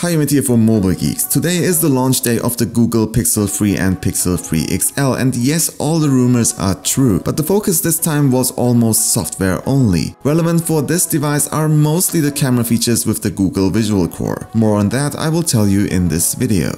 Hi, Ümit here for Mobile Geeks. Today is the launch day of the Google Pixel 3 and Pixel 3 XL, and yes, all the rumors are true, but the focus this time was almost software only. Relevant for this device are mostly the camera features with the Google Visual Core. More on that I will tell you in this video.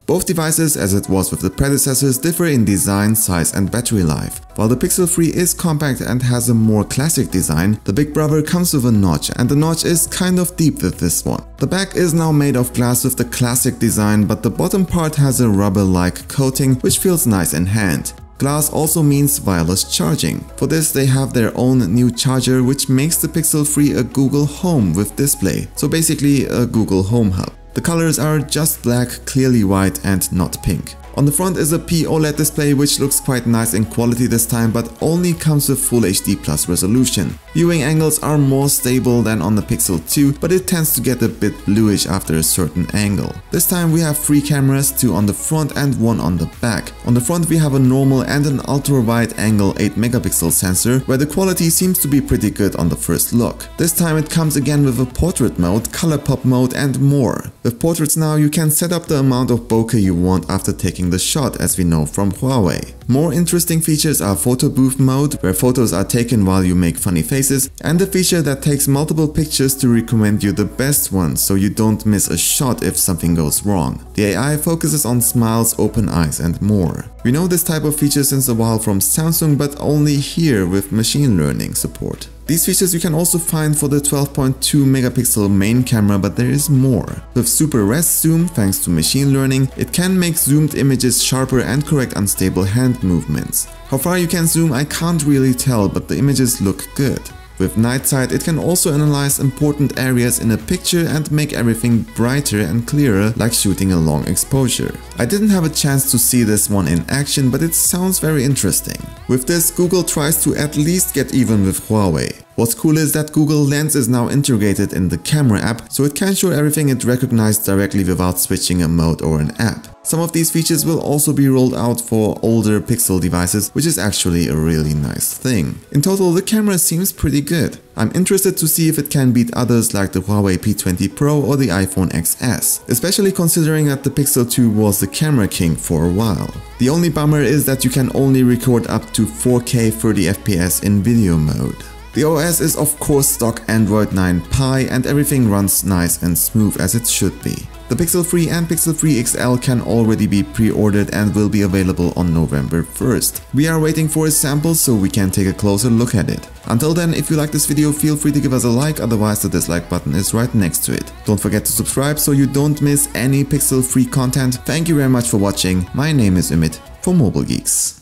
Both devices, as it was with the predecessors, differ in design, size and battery life. While the Pixel 3 is compact and has a more classic design, the big brother comes with a notch, and the notch is kind of deep with this one. The back is now made of glass with the classic design, but the bottom part has a rubber-like coating which feels nice in hand. Glass also means wireless charging. For this they have their own new charger, which makes the Pixel 3 a Google Home with display, so basically a Google Home Hub. The colors are just black, clearly white and not pink. On the front is a POLED display which looks quite nice in quality this time, but only comes with Full HD Plus resolution. Viewing angles are more stable than on the Pixel 2, but it tends to get a bit bluish after a certain angle. This time we have 3 cameras, 2 on the front and 1 on the back. On the front we have a normal and an ultra-wide angle 8 megapixel sensor, where the quality seems to be pretty good on the first look. This time it comes again with a portrait mode, color pop mode and more. With portraits now you can set up the amount of bokeh you want after taking the shot, as we know from Huawei. More interesting features are photo booth mode, where photos are taken while you make funny faces, and a feature that takes multiple pictures to recommend you the best ones so you don't miss a shot if something goes wrong. The AI focuses on smiles, open eyes and more. We know this type of feature since a while from Samsung, but only here with machine learning support. These features you can also find for the 12.2 megapixel main camera, but there is more. With super res zoom, thanks to machine learning, it can make zoomed images sharper and correct unstable hand movements. How far you can zoom I can't really tell, but the images look good. With night sight, it can also analyze important areas in a picture and make everything brighter and clearer, like shooting a long exposure. I didn't have a chance to see this one in action, but it sounds very interesting. With this, Google tries to at least get even with Huawei. What's cool is that Google Lens is now integrated in the camera app, so it can show everything it recognized directly without switching a mode or an app. Some of these features will also be rolled out for older Pixel devices, which is actually a really nice thing. In total, the camera seems pretty good. I'm interested to see if it can beat others like the Huawei P20 Pro or the iPhone XS, especially considering that the Pixel 2 was the camera king for a while. The only bummer is that you can only record up to 4K 30fps in video mode. The OS is of course stock Android 9 Pie, and everything runs nice and smooth as it should be. The Pixel 3 and Pixel 3 XL can already be pre-ordered and will be available on November 1st. We are waiting for a sample so we can take a closer look at it. Until then, if you like this video, feel free to give us a like, otherwise the dislike button is right next to it. Don't forget to subscribe so you don't miss any Pixel 3 content. Thank you very much for watching. My name is Ümit for Mobile Geeks.